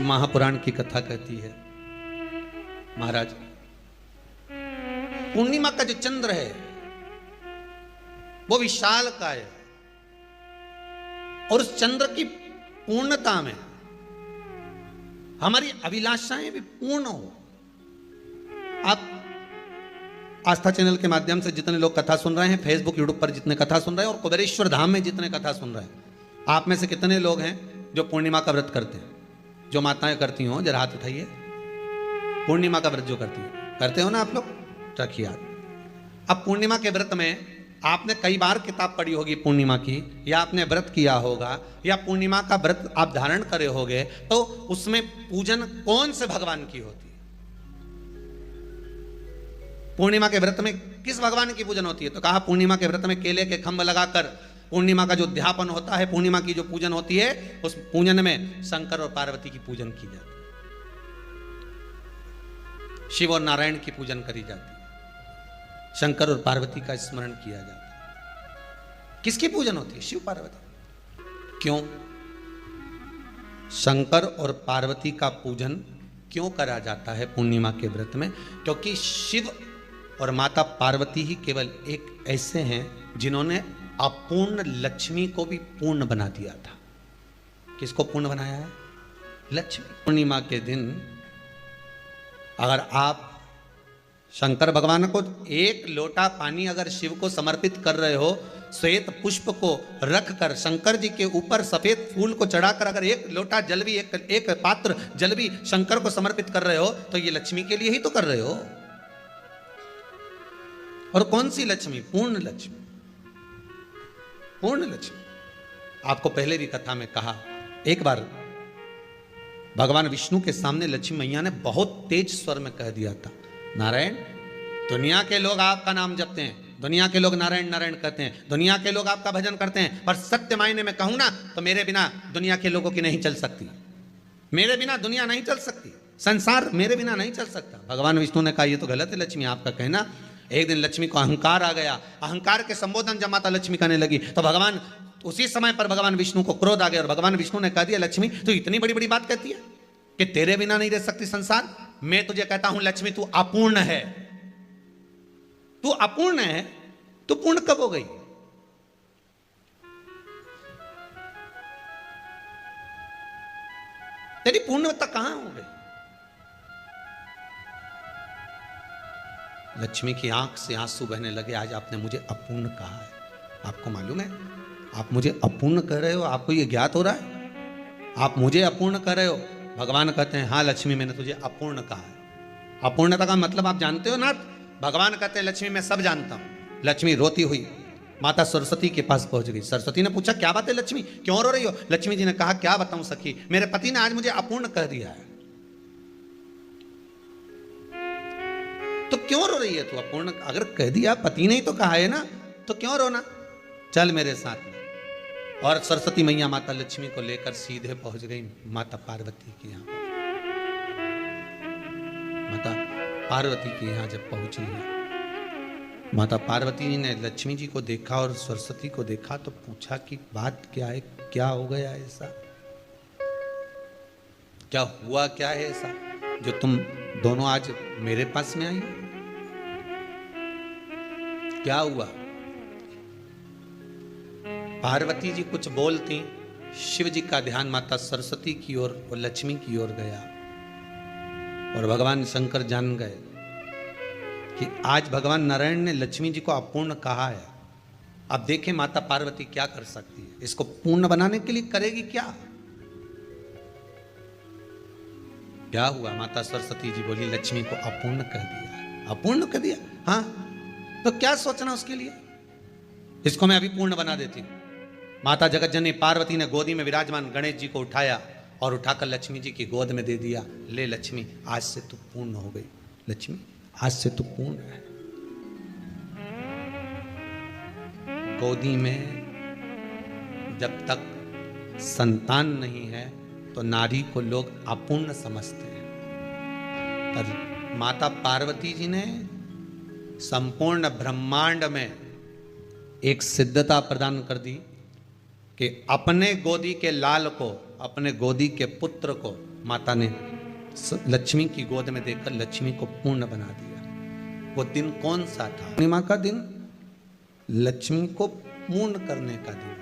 महापुराण की कथा कहती है, महाराज पूर्णिमा का जो चंद्र है वो विशाल का है और उस चंद्र की पूर्णता में हमारी अभिलाषाएं भी पूर्ण हो। आप आस्था चैनल के माध्यम से जितने लोग कथा सुन रहे हैं, फेसबुक यूट्यूब पर जितने कथा सुन रहे हैं और कुबेरेश्वर धाम में जितने कथा सुन रहे हैं, आप में से कितने लोग हैं जो पूर्णिमा का व्रत करते हैं? जो माताएं करती हो जरा हाथ उठाइए। पूर्णिमा का व्रत जो करती है, करते हो ना आप लोग? रखिए हाथ। अब पूर्णिमा के व्रत में आपने कई बार किताब पढ़ी होगी पूर्णिमा की, या आपने व्रत किया होगा, या पूर्णिमा का व्रत आप धारण करे होगे, तो उसमें पूजन कौन से भगवान की होती है? पूर्णिमा के व्रत में किस भगवान की पूजन होती है? तो कहा पूर्णिमा के व्रत में केले के खंभ लगाकर पूर्णिमा का जो अध्यापन होता है, पूर्णिमा की जो पूजन होती है, उस पूजन में शंकर और पार्वती की पूजन की जाती है, शिव और नारायण की पूजन करी जाती है, शंकर और पार्वती का स्मरण किया जाता है। किसकी पूजन होती है? शिव पार्वती। क्यों शंकर और पार्वती का पूजन क्यों करा जाता है पूर्णिमा के व्रत में? क्योंकि शिव और माता पार्वती ही केवल एक ऐसे हैं जिन्होंने अपूर्ण लक्ष्मी को भी पूर्ण बना दिया था। किसको पूर्ण बनाया है? लक्ष्मी। पूर्णिमा के दिन अगर आप शंकर भगवान को एक लोटा पानी अगर शिव को समर्पित कर रहे हो, श्वेत पुष्प को रखकर शंकर जी के ऊपर सफेद फूल को चढ़ाकर अगर एक लोटा जल भी, एक पात्र जल भी शंकर को समर्पित कर रहे हो, तो ये लक्ष्मी के लिए ही तो कर रहे हो। और कौन सी लक्ष्मी? पूर्ण लक्ष्मी। पूर्ण लक्ष्मी। आपको पहले भी कथा में कहा, एक बार भगवान विष्णु के सामने लक्ष्मी मैया ने बहुत तेज स्वर में कह दिया था, नारायण, दुनिया के लोग आपका नाम जपते हैं, दुनिया के लोग नारायण नारायण कहते हैं, दुनिया के लोग आपका भजन करते हैं, पर सत्य मायने में कहूं ना तो मेरे बिना दुनिया के लोगों की नहीं चल सकती, मेरे बिना दुनिया नहीं चल सकती, संसार मेरे बिना नहीं चल सकता। भगवान विष्णु ने कहा, यह तो गलत है लक्ष्मी आपका कहना। एक दिन लक्ष्मी को अहंकार आ गया, अहंकार के संबोधन जब माता लक्ष्मी करने लगी तो भगवान उसी समय पर भगवान विष्णु को क्रोध आ गया और भगवान विष्णु ने कह दिया, लक्ष्मी तू इतनी बड़ी बड़ी बात कहती है कि तेरे बिना नहीं रह सकती संसार? मैं तुझे कहता हूं लक्ष्मी, तू अपूर्ण है, तू अपूर्ण है, तू पूर्ण कब हो गई? तेरी पूर्णता कहां हो गई? लक्ष्मी की आंख से आंसू बहने लगे। आज आपने मुझे अपूर्ण कहा है, आपको मालूम है आप मुझे अपूर्ण कह रहे हो? आपको ये ज्ञात हो रहा है आप मुझे अपूर्ण कह रहे हो? भगवान कहते हैं, हाँ लक्ष्मी मैंने तुझे अपूर्ण कहा है। अपूर्णता का मतलब आप जानते हो ना? भगवान कहते हैं, लक्ष्मी मैं सब जानता हूं। लक्ष्मी रोती हुई माता सरस्वती के पास पहुंच गई। सरस्वती ने पूछा, क्या बात है लक्ष्मी, क्यों रो रही हो? लक्ष्मी जी ने कहा, क्या बताऊं सखी, मेरे पति ने आज मुझे अपूर्ण कह दिया है। तो क्यों रो रही है तू? अपूर्ण अगर कह दिया, पति ने ही तो कहा है ना, तो क्यों रोना? चल मेरे साथ में। और सरस्वती मैया माता लक्ष्मी को लेकर सीधे पहुंच गई माता पार्वती के यहां। माता पार्वती के यहां जब पहुंची है, माता पार्वती जी ने लक्ष्मी जी को देखा और सरस्वती को देखा तो पूछा कि बात क्या है, क्या हो गया ऐसा, क्या हुआ, क्या है ऐसा जो तुम दोनों आज मेरे पास में आई? क्या हुआ? पार्वती जी कुछ बोलती, शिव जी का ध्यान माता सरस्वती की ओर और लक्ष्मी की ओर गया और भगवान शंकर जान गए कि आज भगवान नारायण ने लक्ष्मी जी को अपूर्ण कहा है। अब देखें माता पार्वती क्या कर सकती है, इसको पूर्ण बनाने के लिए करेगी क्या? क्या हुआ? माता सरस्वती जी बोली, लक्ष्मी को अपूर्ण कह दिया। अपूर्ण कह दिया? हाँ, तो क्या सोचना उसके लिए, इसको मैं अभी पूर्ण बना देती हूं। माता जगत जननी पार्वती ने गोदी में विराजमान गणेश जी को उठाया और उठाकर लक्ष्मी जी की गोद में दे दिया। ले लक्ष्मी, आज से तू पूर्ण हो गई। लक्ष्मी आज से तू पूर्ण है। गोदी में जब तक संतान नहीं है तो नारी को लोग अपूर्ण समझते हैं, पर माता पार्वती जी ने संपूर्ण ब्रह्मांड में एक सिद्धता प्रदान कर दी कि अपने गोदी के लाल को, अपने गोदी के पुत्र को माता ने लक्ष्मी की गोद में देखकर लक्ष्मी को पूर्ण बना दिया। वो दिन कौन सा था? पूर्णिमा का दिन, लक्ष्मी को पूर्ण करने का दिन,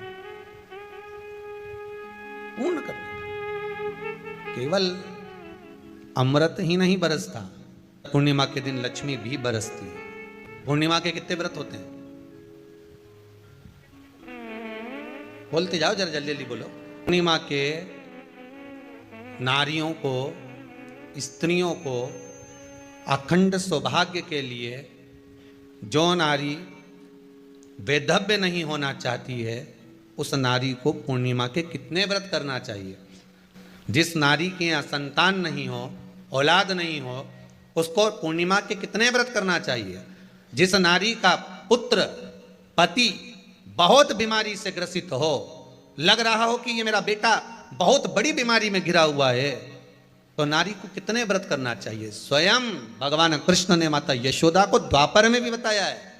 पूर्ण करने का। केवल अमृत ही नहीं बरसता, पूर्णिमा के दिन लक्ष्मी भी बरसती है। पूर्णिमा के कितने व्रत होते हैं? बोलते जाओ, जरा जल्दी जल्दी बोलो। पूर्णिमा के नारियों को, स्त्रियों को अखंड सौभाग्य के लिए, जो नारी वैधव्य नहीं होना चाहती है, उस नारी को पूर्णिमा के कितने व्रत करना चाहिए? जिस नारी के यहाँ संतान नहीं हो, औलाद नहीं हो, उसको पूर्णिमा के कितने व्रत करना चाहिए? जिस नारी का पुत्र, पति बहुत बीमारी से ग्रसित हो, लग रहा हो कि ये मेरा बेटा बहुत बड़ी बीमारी में घिरा हुआ है, तो नारी को कितने व्रत करना चाहिए? स्वयं भगवान कृष्ण ने माता यशोदा को द्वापर में भी बताया है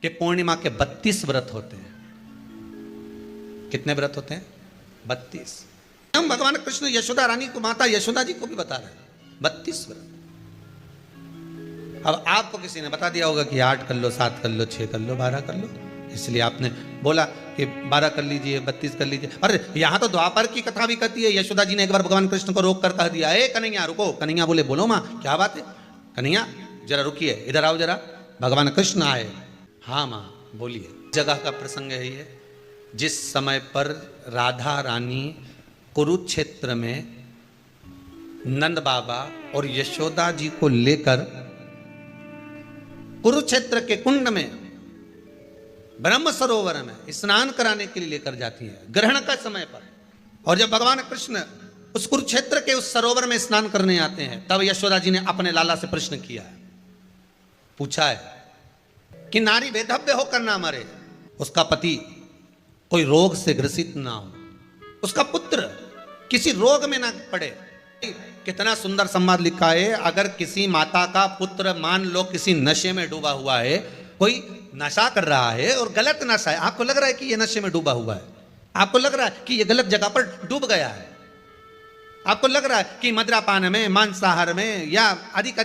कि पूर्णिमा के 32 व्रत होते हैं। कितने व्रत होते हैं? 32। हम भगवान कृष्ण यशोदा रानी को, माता यशोदा जी को भी बता रहे हैं 32 व्रत। अब आपको किसी ने बता दिया होगा कि 8 कर लो, 7 कर लो, 6 कर लो, 12 कर लो, इसलिए आपने बोला कि 12 कर लीजिए, 32 कर लीजिए। अरे यहां तो द्वापर की कथा भी कहती है। यशोदा जी ने एक बार भगवान कृष्ण को रोक कर कह दिया, ए कन्हैया रुको। कन्हैया बोले, बोलो माँ क्या बात है? कन्हैया जरा रुकिए, इधर आओ जरा। भगवान कृष्ण आए। हाँ माँ बोलिए। जगह का प्रसंग है ये, जिस समय पर राधा रानी कुरुक्षेत्र में नंद बाबा और यशोदा जी को लेकर कुरुक्षेत्र के कुंड में, ब्रह्म सरोवर में स्नान कराने के लिए लेकर जाती है, ग्रहण का समय पर। और जब भगवान कृष्ण उस कुरुक्षेत्र के उस सरोवर में स्नान करने आते हैं, तब यशोदा जी ने अपने लाला से प्रश्न किया है, पूछा है कि नारी वैधव्य होकर ना मरे, उसका पति कोई रोग से ग्रसित ना हो, उसका पुत्र किसी रोग में ना पड़े। कितना सुंदर संवाद लिखा है। अगर किसी माता का पुत्र मान लो किसी नशे में डूबा हुआ है, कोई नशा कर रहा है और गलत नशा है, आपको लग रहा है कि ये नशे में डूबा हुआ है, आपको लग रहा है कि ये गलत जगह पर डूब गया है, आपको लग रहा है कि मदिरापान में, मांसाहार में या अधिक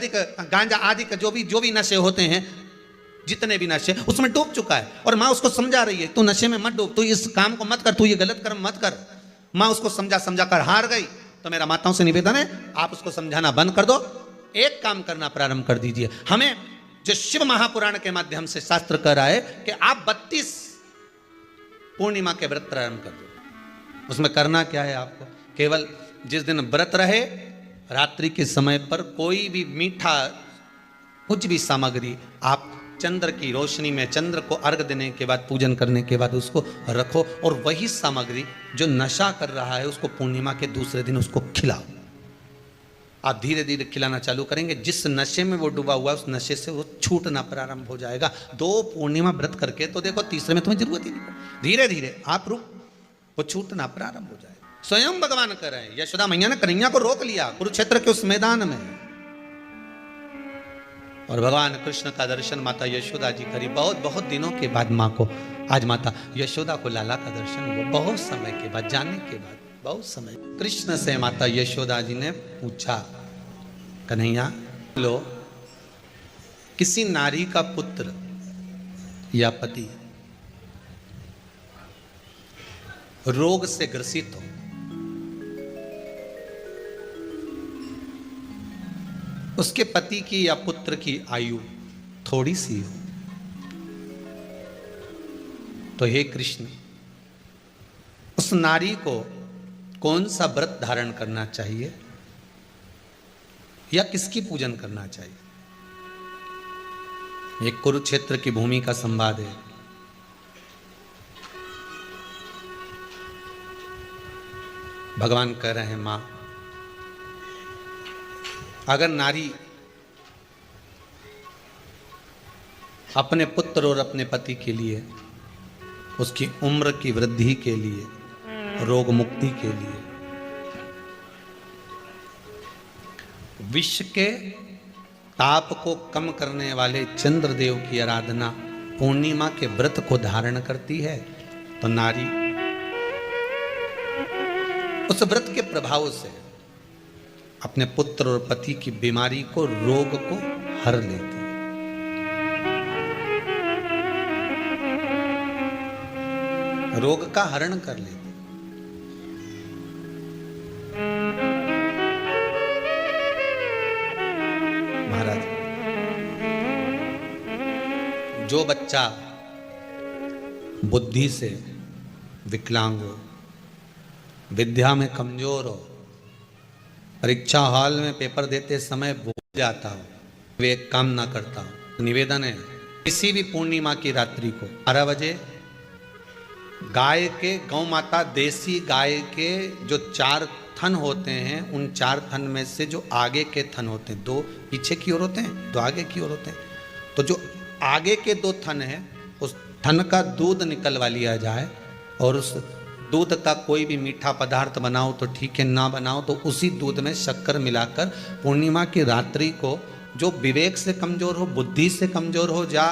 गांजा आदि का जो भी नशे होते हैं, जितने भी नशे, उसमें डूब चुका है। और माँ उसको समझा रही है, तू नशे में मत डूब, तू इस काम को मत कर, तू ये गलत कर्म मत कर। माँ उसको समझा कर हार गई। तो मेरा माताओं से निवेदन है, आप उसको समझाना बंद कर दो, एक काम करना प्रारंभ कर दीजिए। हमें जो शिव महापुराण के माध्यम से शास्त्र कह रहा है कि आप 32 पूर्णिमा के व्रत प्रारंभ कर दो। उसमें करना क्या है आपको? केवल जिस दिन व्रत रहे, रात्रि के समय पर कोई भी मीठा, कुछ भी सामग्री आप चंद्र की रोशनी में, चंद्र को अर्घ देने के बाद, पूजन करने के बाद उसको रखो, और वही सामग्री जो नशा कर रहा है उसको पूर्णिमा के दूसरे दिन उसको खिलाओ। आप धीरे धीरे खिलाना चालू करेंगे, जिस नशे में वो डूबा हुआ है उस नशे से वो छूटना प्रारंभ हो जाएगा। 2 पूर्णिमा व्रत करके तो देखो, तीसरे में तुम्हें जरूरत ही नहीं पड़ेगी। धीरे धीरे आप वो छूटना प्रारंभ हो जाएगा। स्वयं भगवान कर रहे हैं। यशोदा मैया ने कन्हैया को रोक लिया कुरुक्षेत्र के उस मैदान में, और भगवान कृष्ण का दर्शन माता यशोदा जी करी। बहुत दिनों के बाद माँ को, आज माता यशोदा को लाला का दर्शन हुआ, बहुत समय के बाद, जाने के बाद, बहुत समय। कृष्ण से माता यशोदा जी ने पूछा, कन्हैया लो, किसी नारी का पुत्र या पति रोग से ग्रसित हो, उसके पति की या पुत्र की आयु थोड़ी सी हो, तो हे कृष्ण, उस नारी को कौन सा व्रत धारण करना चाहिए या किसकी पूजन करना चाहिए? ये कुरुक्षेत्र की भूमि का संवाद है। भगवान कह रहे हैं, मां, अगर नारी अपने पुत्र और अपने पति के लिए, उसकी उम्र की वृद्धि के लिए, रोग मुक्ति के लिए, विश्व के ताप को कम करने वाले चंद्रदेव की आराधना पूर्णिमा के व्रत को धारण करती है, तो नारी, उस व्रत के प्रभाव से अपने पुत्र और पति की बीमारी को, रोग को हर लेती है। रोग का हरण कर लेती। महाराज, जो बच्चा बुद्धि से विकलांग हो, विद्या में कमजोर हो, परीक्षा हॉल में पेपर देते समय भूल जाता हो, वे एक काम ना करता हो, निवेदन है किसी भी पूर्णिमा की रात्रि को 12 बजे गाय के, गौ माता देसी गाय के जो 4 थन होते हैं, उन 4 थन में से जो आगे के थन होते हैं, 2 पीछे की ओर होते हैं, 2 आगे की ओर होते हैं, तो जो आगे के 2 थन हैं उस थन का दूध निकलवा लिया जाए और उस दूध का कोई भी मीठा पदार्थ बनाओ तो ठीक है, ना बनाओ तो उसी दूध में शक्कर मिलाकर पूर्णिमा की रात्रि को, जो विवेक से कमजोर हो, बुद्धि से कमजोर हो, या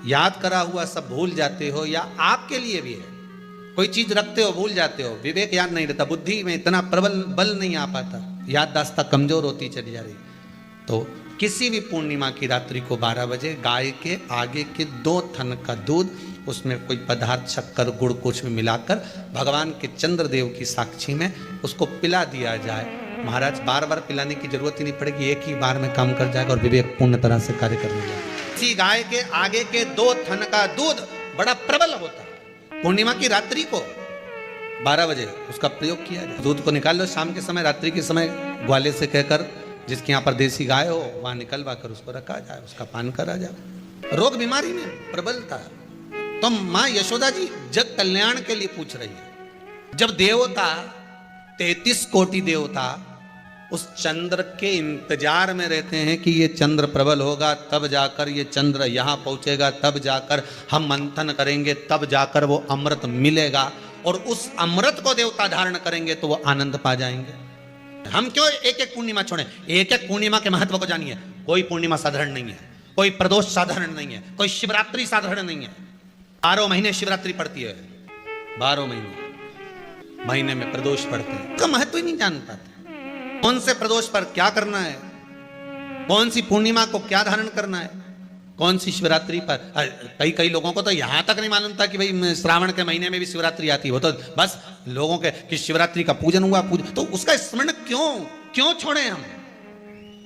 याद करा हुआ सब भूल जाते हो, या आपके लिए भी है कोई चीज रखते हो भूल जाते हो, विवेक याद नहीं रहता, बुद्धि में इतना प्रबल बल नहीं आ पाता, याददाश्त कमजोर होती चली जा रही, तो किसी भी पूर्णिमा की रात्रि को 12 बजे गाय के आगे के 2 थन का दूध, उसमें कोई पदार्थ, शक्कर, गुड़ कुछ भी मिलाकर भगवान के चंद्रदेव की साक्षी में उसको पिला दिया जाए। महाराज, बार बार पिलाने की जरूरत ही नहीं पड़ेगी, एक ही बार में काम कर जाएगा और विवेक पूर्ण तरह से कार्य करने लगेगा। इसी गाय के आगे के 2 थन का दूध बड़ा प्रबल होता है। पूर्णिमा की रात्रि को 12 बजे उसका प्रयोग किया जाए। दूध को निकाल लो शाम के समय, रात्रि के समय ग्वाले से कहकर, जिसके यहाँ पर देसी गाय हो वहां निकलवा कर उसको रखा जाए, उसका पान करा जाए। रोग बीमारी में प्रबलता, तो मां यशोदा जी जग कल्याण के लिए पूछ रही है। जब देवता 33 कोटि देवता उस चंद्र के इंतजार में रहते हैं कि ये चंद्र प्रबल होगा, तब जाकर ये चंद्र यहां पहुंचेगा, तब जाकर हम मंथन करेंगे, तब जाकर वो अमृत मिलेगा, और उस अमृत को देवता धारण करेंगे तो वो आनंद पा जाएंगे। हम क्यों एक एक पूर्णिमा छोड़ें? एक एक पूर्णिमा के महत्व को जानिए। कोई पूर्णिमा साधारण नहीं है, कोई प्रदोष साधारण नहीं है, कोई शिवरात्रि साधारण नहीं है। 12 महीने शिवरात्रि पड़ती है, 12 महीने में प्रदोष पड़ते हैं, का महत्व ही नहीं जान पाते। कौन से प्रदोष पर क्या करना है, कौन सी पूर्णिमा को क्या धारण करना है, कौन सी शिवरात्रि पर। कई लोगों को तो यहां तक नहीं मालूम था कि भाई श्रावण के महीने में भी शिवरात्रि आती है। वो तो बस लोगों के कि शिवरात्रि का पूजन हुआ, तो उसका स्मरण क्यों छोड़े हम?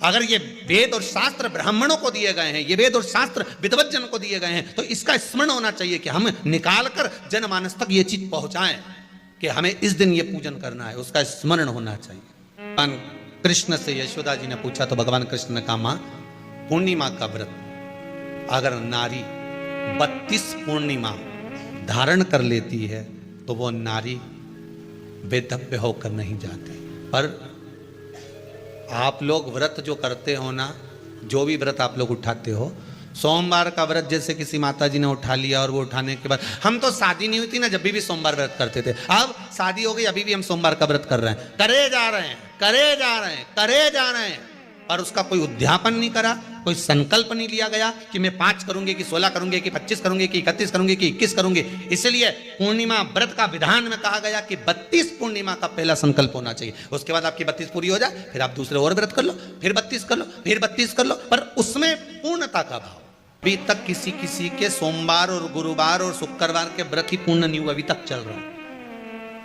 अगर ये वेद और शास्त्र ब्राह्मणों को दिए गए हैं, ये वेद और शास्त्र विद्वज्जन को दिए गए हैं, तो इसका स्मरण होना चाहिए कि हम निकाल कर जनमानस तक ये चीज पहुंचाएं कि हमें इस दिन ये पूजन करना है, उसका स्मरण होना चाहिए। भगवान कृष्ण से यशोदा जी ने पूछा तो भगवान कृष्ण ने कहा, मां, पूर्णिमा का व्रत अगर नारी 32 पूर्णिमा धारण कर लेती है तो वो नारी बेधव्य होकर नहीं जाती। पर आप लोग व्रत जो करते हो ना, जो भी व्रत आप लोग उठाते हो, सोमवार का व्रत जैसे किसी माता जी ने उठा लिया और वो उठाने के बाद, हम तो शादी नहीं हुई थी ना जब भी सोमवार व्रत करते थे, अब शादी हो गई अभी भी हम सोमवार का व्रत कर रहे हैं, करे जा रहे हैं, और उसका कोई उद्यापन नहीं करा, कोई संकल्प नहीं लिया गया कि मैं 5 करूंगी कि 16 करूंगी कि 25 करूंगी कि 31 करूंगी कि 21 करूंगी। इसलिए पूर्णिमा व्रत का विधान में कहा गया कि 32 पूर्णिमा का पहला संकल्प होना चाहिए। उसके बाद आपकी 32 पूरी हो जाए, फिर आप दूसरे और व्रत कर लो, फिर 32 कर लो, फिर 32 कर लो, पर उसमें पूर्णता का भाव। अभी तक किसी के सोमवार और गुरुवार और शुक्रवार के व्रत ही पूर्ण नहीं हुआ, अभी तक चल रहा है,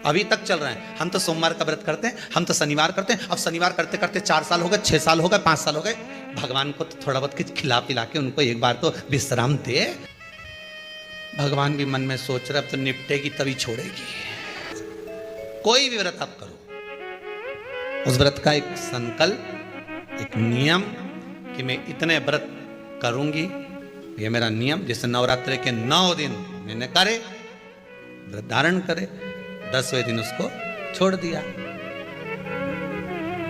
अभी तक चल रहा है। हम तो सोमवार का व्रत करते हैं, हम तो शनिवार करते हैं, अब शनिवार करते करते 4 साल हो गए, 6 साल हो गए, 5 साल हो गए। भगवान को तो थोड़ा बहुत कुछ खिला पिला के उनको एक बार तो विश्राम दे। भगवान भी मन में सोच रहे अब तो निपटेगी तभी छोड़ेगी। कोई भी व्रत आप करो, उस व्रत का एक संकल्प, एक नियम कि मैं इतने व्रत करूंगी, ये मेरा नियम। जैसे नवरात्रि के 9 दिन मैंने करे, व्रत धारण करे, 10वें दिन उसको छोड़ दिया।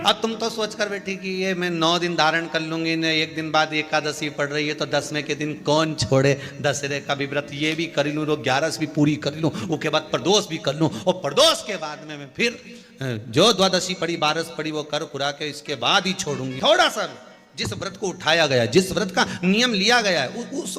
अब तुम तो सोच कर बैठी कि ये मैं 9 दिन धारण कर लूंगी, ने 1 दिन बाद एकादशी पड़ रही है तो 10वें के दिन कौन छोड़े, दशहरे का भी व्रत ये भी कर लूँ, 11 भी पूरी कर लूँ, उसके बाद प्रदोष भी कर लूँ, और प्रदोष के बाद में मैं फिर जो द्वादशी पड़ी, 12 पड़ी वो कर कुरा के इसके बाद ही छोड़ूंगी। थोड़ा सा जिस व्रत को उठाया गया, जिस व्रत का नियम लिया गया है,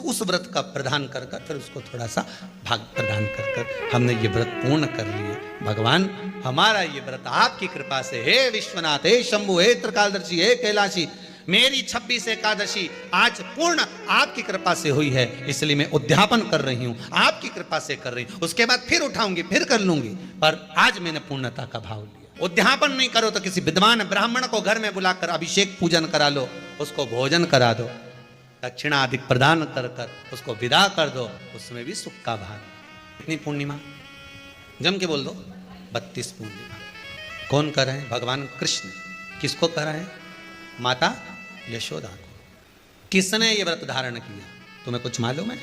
उस व्रत का प्रदान कर कर फिर उसको थोड़ा सा भाग प्रदान कर कर हमने ये व्रत पूर्ण कर लिए। भगवान हमारा ये व्रत आपकी कृपा से, हे विश्वनाथ, हे शंभु, हे त्रिकालदर्शी, हे कैलाशी, मेरी 26 एकादशी आज पूर्ण आपकी कृपा से हुई है, इसलिए मैं उद्यापन कर रही हूं, आपकी कृपा से कर रही हूं। उसके बाद फिर उठाऊंगी, फिर कर लूंगी, पर आज मैंने पूर्णता का भाव लिया। उद्यापन नहीं करो तो किसी विद्वान ब्राह्मण को घर में बुलाकर अभिषेक पूजन करा लो, उसको भोजन करा दो, दक्षिणा अधिक प्रदान कर कर उसको विदा कर दो, उसमें भी सुख का भाग। कितनी पूर्णिमा जम के बोल दो, 32 पूर्णिमा। कौन कर रहे हैं? भगवान कृष्ण। किसको कर रहे हैं? माता यशोदा को। किसने ये व्रत धारण किया? तुम्हें कुछ मालूम है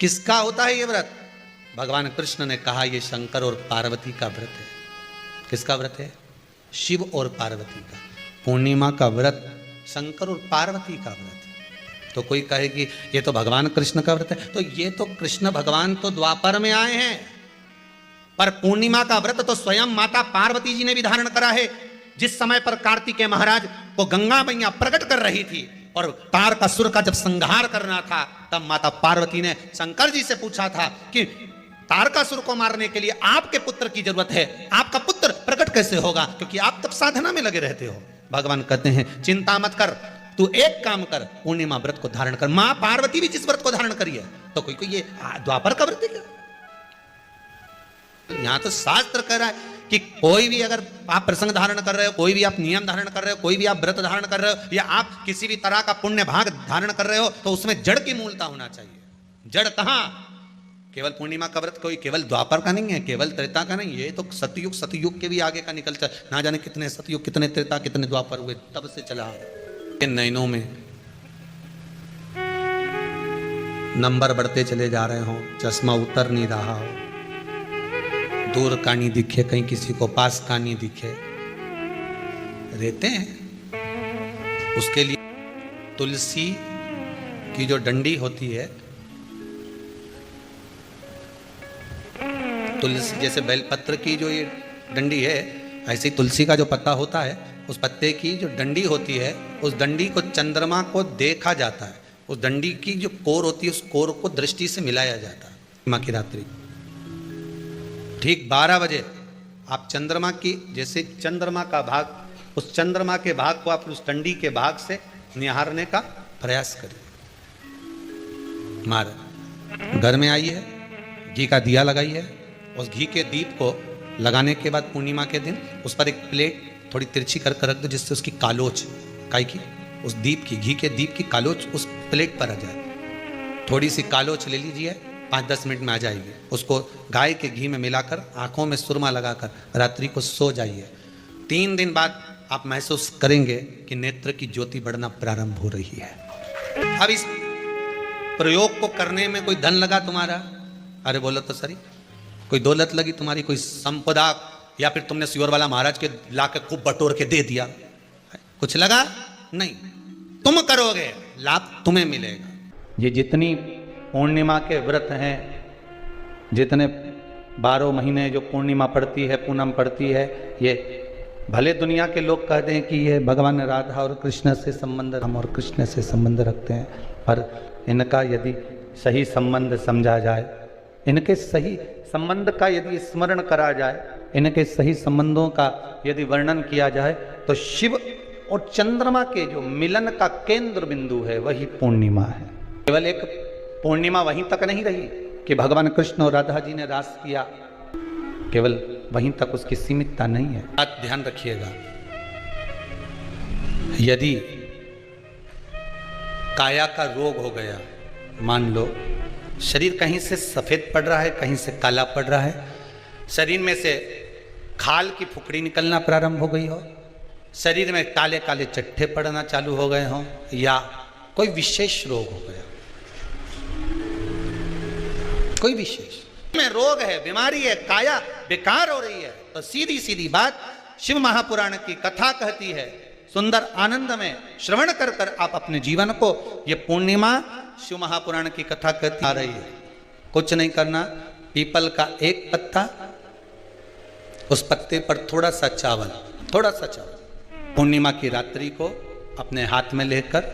किसका होता है ये व्रत? भगवान कृष्ण ने कहा ये शंकर और पार्वती का व्रत है। किसका व्रत है? शिव और पार्वती का। पूर्णिमा का व्रत शंकर और पार्वती का व्रत है। तो कोई कहे कि ये तो भगवान कृष्ण का व्रत है, तो ये तो कृष्ण भगवान तो द्वापर में आए हैं, पर पूर्णिमा का व्रत तो स्वयं माता पार्वती जी ने भी धारण करा है। जिस समय पर कार्तिकेय महाराज को गंगा मैया प्रकट कर रही थी और तारकासुर का जब संहार करना था, तब माता पार्वती ने शंकर जी से पूछा था कि तारकासुर को मारने के लिए आपके पुत्र की जरूरत है, आपका पुत्र प्रकट कैसे होगा, क्योंकि आप तब साधना में लगे रहते हो। भगवान कहते हैं चिंता मत कर, तू एक काम कर, पूर्णिमा व्रत को धारण कर। मां पार्वती भी जिस व्रत को धारण करी है, तो कोई ये द्वापर का व्रत है क्या? यहां तो शास्त्र कह रहा है कि कोई भी अगर आप प्रसंग धारण कर रहे हो, कोई भी आप नियम धारण कर रहे हो, कोई भी आप व्रत धारण कर रहे हो, या आप किसी भी तरह का पुण्य भाग धारण कर रहे हो, तो उसमें जड़ की मूलता होना चाहिए। जड़ कहां? केवल पूर्णिमा का व्रत कोई केवल द्वापर का नहीं है, केवल त्रेता का नहीं, ये तो सतयुग के भी आगे का निकलता है। ना जाने कितने सतयुग, कितने त्रेता, कितने द्वापर हुए, तब से चला। इन नयनों में नंबर बढ़ते चले जा रहे हो, चश्मा उतर नहीं रहा हो, दूर का नहीं दिखे, कहीं किसी को पास का नहीं दिखे, रहते हैं। उसके लिए तुलसी की जो डंडी होती है, तुलसी जैसे बेलपत्र की जो ये डंडी है, ऐसे ही तुलसी का जो पत्ता होता है, उस पत्ते की जो डंडी होती है, उस डंडी को चंद्रमा को देखा जाता है। उस डंडी की जो कोर होती है, उस कोर को दृष्टि से मिलाया जाता है। माँ की रात्रि ठीक 12 बजे आप चंद्रमा की, जैसे चंद्रमा का भाग, उस चंद्रमा के भाग को आप उस डंडी के भाग से निहारने का प्रयास करें। मार घर में आई है, घी का दिया लगाई है, उस घी के दीप को लगाने के बाद पूर्णिमा के दिन उस पर एक प्लेट थोड़ी तिरछी कर रख दो, जिससे उसकी कालोच, काई की, उस दीप की, घी के दीप की कालोच उस प्लेट पर आ जाए। थोड़ी सी कालोच ले लीजिए, 5-10 मिनट में आ जाएगी। उसको गाय के घी में मिलाकर आंखों में सुरमा लगाकर रात्रि को सो जाइए। 3 दिन बाद आप महसूस करेंगे कि नेत्र की ज्योति बढ़ना प्रारंभ हो रही है। अब इस प्रयोग को करने में कोई धन लगा तुम्हारा? अरे बोलो तो सही। कोई दौलत लगी तुम्हारी, कोई संपदा, या फिर तुमने सियोर वाला महाराज के लाके खूब बटोर के दे दिया, कुछ लगा? नहीं। तुम करोगे, लाभ तुम्हें मिलेगा। ये जितनी पूर्णिमा के व्रत हैं, जितने 12 महीने जो पूर्णिमा पड़ती है, पूनम पड़ती है, ये भले दुनिया के लोग कहते हैं कि ये भगवान राधा और कृष्ण से संबंध, हम और कृष्ण से संबंध रखते हैं, पर इनका यदि सही संबंध समझा जाए, इनके सही संबंध का यदि स्मरण करा जाए, इनके सही संबंधों का यदि वर्णन किया जाए, तो शिव और चंद्रमा के जो मिलन का केंद्र बिंदु है वही पूर्णिमा है। केवल एक पूर्णिमा वहीं तक नहीं रही कि भगवान कृष्ण और राधा जी ने रास किया, केवल वहीं तक उसकी सीमितता नहीं है। बात ध्यान रखिएगा, यदि काया का रोग हो गया, मान लो शरीर कहीं से सफेद पड़ रहा है, कहीं से काला पड़ रहा है, शरीर में से खाल की फुकड़ी निकलना प्रारंभ हो गई हो, शरीर में काले काले चट्टे पड़ना चालू हो गए हों, या कोई विशेष रोग हो गया, कोई विशेष में रोग है, बीमारी है, काया बेकार हो रही है, तो सीधी सीधी बात शिव महापुराण की कथा कहती है, सुंदर आनंद में श्रवण कर कर आप अपने जीवन को, ये पूर्णिमा शिव महापुराण की कथा कहती आ रही है। कुछ नहीं करना, पीपल का एक पत्ता, उस पत्ते पर थोड़ा सा चावल, पूर्णिमा की रात्रि को अपने हाथ में लेकर,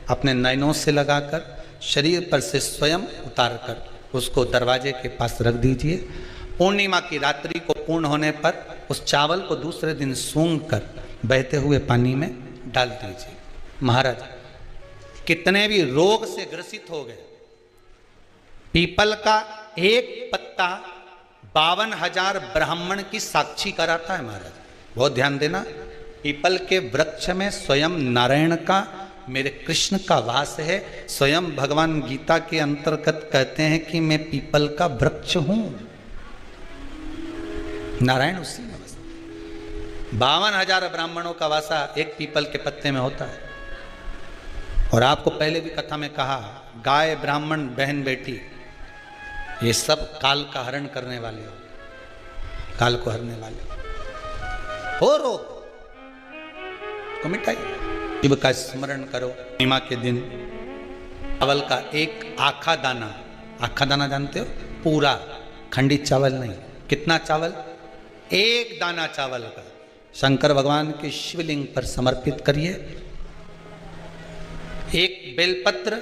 अपने नयनों से लगाकर, शरीर पर से स्वयं उतार कर उसको दरवाजे के पास रख दीजिए। पूर्णिमा की रात्रि को पूर्ण होने पर उस चावल को दूसरे दिन सूंघ कर बहते हुए पानी में डाल दीजिए। महाराज, कितने भी रोग से ग्रसित हो गए, पीपल का एक पत्ता 52,000 ब्राह्मण की साक्षी कराता है। महाराज बहुत ध्यान देना, पीपल के वृक्ष में स्वयं नारायण का, मेरे कृष्ण का वास है। स्वयं भगवान गीता के अंतर्गत कहते हैं कि मैं पीपल का वृक्ष हूं, नारायण उसी में बसते। 52,000 ब्राह्मणों का वासा एक पीपल के पत्ते में होता है। और आपको पहले भी कथा में कहा, गाय, ब्राह्मण, बहन, बेटी, ये सब काल का हरण करने वाले हो, काल को हरने वाले हो। रो को मिटाइए, शिव का स्मरण करो। पूर्णिमा के दिन चावल का एक आखा दाना, आखा दाना जानते हो, पूरा खंडित चावल नहीं, कितना चावल, एक दाना चावल का शंकर भगवान के शिवलिंग पर समर्पित करिए। एक बेलपत्र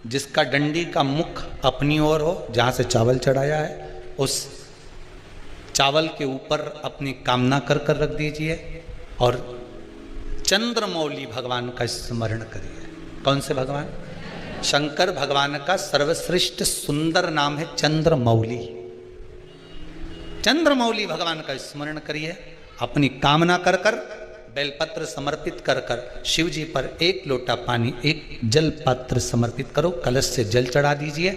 जिसका डंडी का मुख अपनी ओर हो, जहां से चावल चढ़ाया है, उस चावल के ऊपर अपनी कामना कर कर रख दीजिए और चंद्रमौली भगवान का स्मरण करिए। कौन से भगवान? शंकर भगवान का सर्वश्रेष्ठ सुंदर नाम है चंद्रमौली। चंद्रमौली भगवान का स्मरण करिए, अपनी कामना कर कर बेलपत्र समर्पित कर कर शिव जी पर एक लोटा पानी, एक जल पात्र समर्पित करो, कलश से जल चढ़ा दीजिए,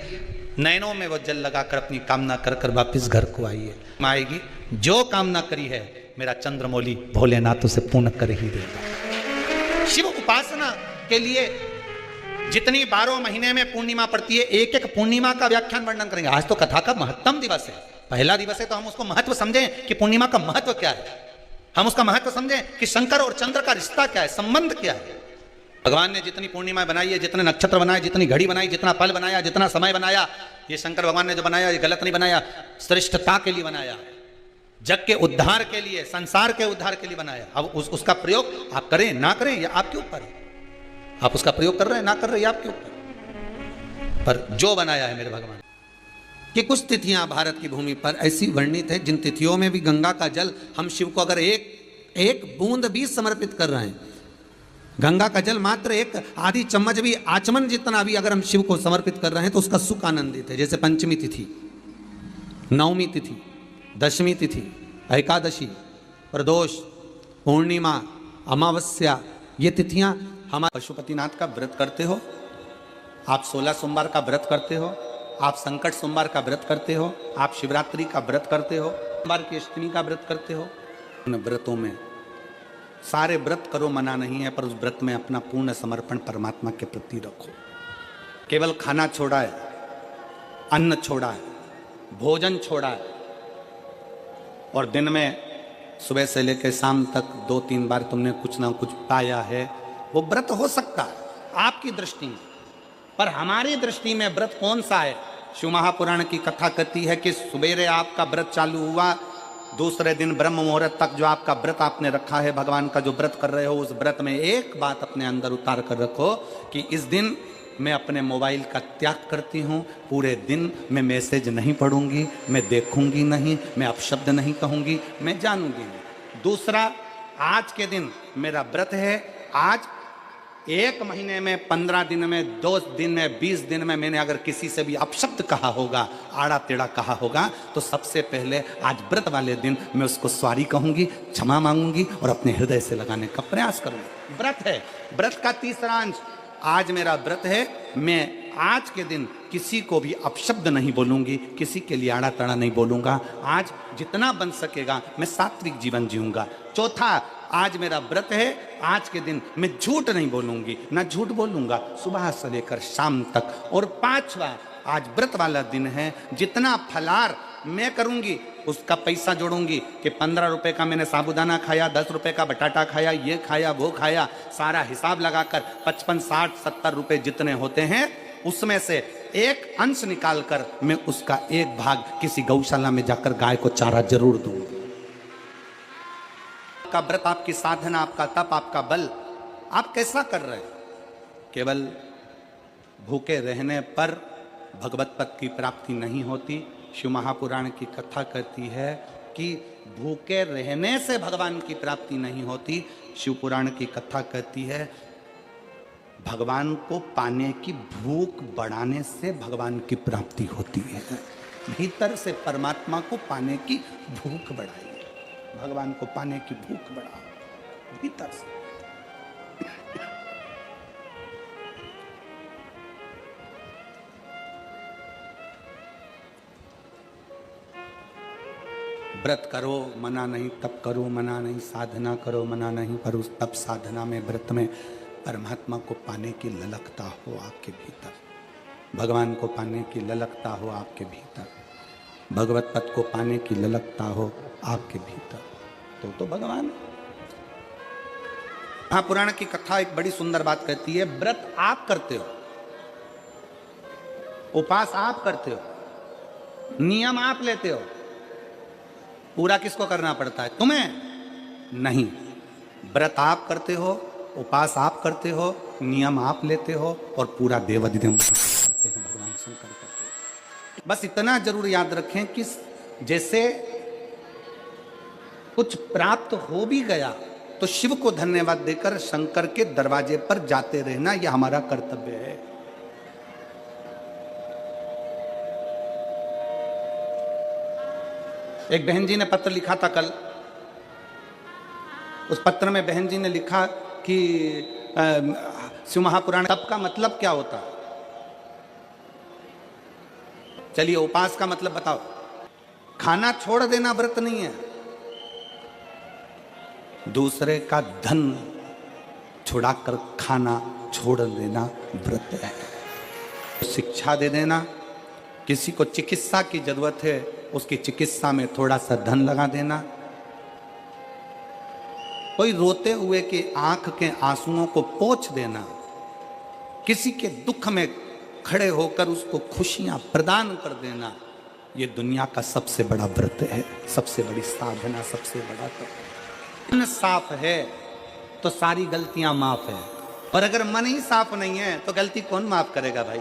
नैनों में वो जल लगाकर अपनी कामना कर कर वापिस घर को आइए। आएगी जो कामना करी है मेरा चंद्रमौली भोलेनाथ उसे पूर्ण कर ही देगा। शिव उपासना के लिए जितनी 12 महीने में पूर्णिमा पड़ती है, एक एक पूर्णिमा का व्याख्यान वर्णन करेंगे। आज तो कथा का महत्तम दिवस है, पहला दिवस है, तो हम उसको महत्व समझें कि पूर्णिमा का महत्व क्या है, हम उसका महत्व समझें कि शंकर और चंद्र का रिश्ता क्या है, संबंध क्या है। भगवान ने जितनी पूर्णिमा बनाई है, जितने नक्षत्र बनाए, जितनी घड़ी बनाई, जितना पल बनाया, जितना समय बनाया, ये शंकर भगवान ने जो बनाया ये गलत नहीं बनाया, श्रेष्ठता के लिए बनाया, जग के उद्धार के लिए, संसार के उद्धार के लिए बनाया। अब उसका प्रयोग आप करें ना करें ये आपके ऊपर है, आप उसका प्रयोग कर रहे हैं ना कर रहे हैं आपके ऊपर, पर जो बनाया है मेरे भगवान। कि कुछ तिथियां भारत की भूमि पर ऐसी वर्णित है जिन तिथियों में भी गंगा का जल, हम शिव को अगर एक बूंद भी समर्पित कर रहे हैं, गंगा का जल मात्र एक आधी चम्मच भी, आचमन जितना भी अगर हम शिव को समर्पित कर रहे हैं तो उसका सुख आनंदित है। जैसे पंचमी तिथि, नवमी तिथि, दशमी तिथि, एकादशी, प्रदोष, पूर्णिमा, अमावस्या, ये तिथियां हमारे पशुपतिनाथ का व्रत करते हो, आप 16 सोमवार का व्रत करते हो, आप संकट सोमवार का व्रत करते हो, आप शिवरात्रि का व्रत करते हो, सोमवार की अष्टमी का व्रत करते हो। उन व्रतों में सारे व्रत करो, मना नहीं है, पर उस व्रत में अपना पूर्ण समर्पण परमात्मा के प्रति रखो। केवल खाना छोड़ा है, अन्न छोड़ा है, भोजन छोड़ा है, और दिन में सुबह से लेकर शाम तक 2-3 बार तुमने कुछ ना कुछ पाया है, वो व्रत हो सकता है आपकी दृष्टि में, पर हमारी दृष्टि में व्रत कौन सा है? शिव महापुराण की कथा कहती है कि सुबेरे आपका व्रत चालू हुआ, दूसरे दिन ब्रह्म मुहूर्त तक जो आपका व्रत आपने रखा है, भगवान का जो व्रत कर रहे हो, उस व्रत में एक बात अपने अंदर उतार कर रखो कि इस दिन मैं अपने मोबाइल का त्याग करती हूँ, पूरे दिन मैं मैसेज नहीं पढ़ूंगी, मैं देखूंगी नहीं, मैं अपशब्द नहीं कहूंगी, मैं जानूंगी नहीं। दूसरा, आज के दिन मेरा व्रत है, आज 1 महीने में, 15 दिन में, 2 दिन में, 20 दिन में मैंने अगर किसी से भी अपशब्द कहा होगा, आड़ा टेढ़ा कहा होगा, तो सबसे पहले आज व्रत वाले दिन मैं उसको सॉरी कहूंगी, क्षमा मांगूंगी और अपने हृदय से लगाने का प्रयास करूंगी। व्रत है। व्रत का तीसरा अंश, आज मेरा व्रत है, मैं आज के दिन किसी को भी अपशब्द नहीं बोलूंगी, किसी के लिए आड़ा टेढ़ा नहीं बोलूंगा, आज जितना बन सकेगा मैं सात्विक जीवन जीऊंगा। चौथा, आज मेरा व्रत है, आज के दिन मैं झूठ नहीं बोलूंगी, ना झूठ बोलूंगा सुबह से लेकर शाम तक। और 5वां, आज व्रत वाला दिन है, जितना फलार मैं करूंगी उसका पैसा जोड़ूंगी कि 15 रुपए का मैंने साबुदाना खाया, 10 रुपए का बटाटा खाया, ये खाया, वो खाया, सारा हिसाब लगाकर 55, 60, 70 रुपए जितने होते हैं उसमें से एक अंश निकालकर मैं उसका एक भाग किसी गौशाला में जाकर गाय को चारा जरूर दूंगी। आपका व्रत, आपकी साधना, आपका तप, आपका बल आप कैसा कर रहे हैं? केवल भूखे रहने पर भगवत पद की प्राप्ति नहीं होती। शिव महापुराण की कथा कहती है कि भूखे रहने से भगवान की प्राप्ति नहीं होती। शिव पुराण की कथा कहती है भगवान को पाने की भूख बढ़ाने से भगवान की प्राप्ति होती है। भीतर से परमात्मा को पाने की भूख बढ़ाइए, भगवान को पाने की भूख बढ़ाओ भीतर से। व्रत करो मना नहीं, तप करो मना नहीं, साधना करो मना नहीं, पर उस तप साधना में व्रत में परमात्मा को पाने की ललकता हो आपके भीतर, भगवान को पाने की ललकता हो आपके भीतर, भगवत पद को पाने की ललकता हो आपके भीतर, तो भगवान। हाँ, पुराण की कथा एक बड़ी सुंदर बात कहती है, व्रत आप करते हो, उपास आप करते हो, नियम आप लेते हो, पूरा किसको करना पड़ता है? तुम्हें नहीं। व्रत आप करते हो, उपास आप करते हो, नियम आप लेते हो, और पूरा देवाधिदेव करते हैं, भगवान शंकर करते हैं। बस इतना जरूर याद रखें कि जैसे कुछ प्राप्त हो भी गया तो शिव को धन्यवाद देकर शंकर के दरवाजे पर जाते रहना, यह हमारा कर्तव्य है। एक बहन जी ने पत्र लिखा था कल। उस पत्र में बहन जी ने लिखा कि शिव महापुराण तप का मतलब क्या होता है? चलिए, उपास का मतलब बताओ। खाना छोड़ देना व्रत नहीं है, दूसरे का धन छुड़ाकर खाना छोड़ देना व्रत है। शिक्षा दे देना, किसी को चिकित्सा की जरूरत है उसकी चिकित्सा में थोड़ा सा धन लगा देना, कोई रोते हुए के आंख के आंसुओं को पोंछ देना, किसी के दुख में खड़े होकर उसको खुशियां प्रदान कर देना, ये दुनिया का सबसे बड़ा व्रत है, सबसे बड़ी साधना, सबसे बड़ा तप। मन साफ है तो सारी गलतियां माफ है, और अगर मन ही साफ नहीं है तो गलती कौन माफ करेगा भाई?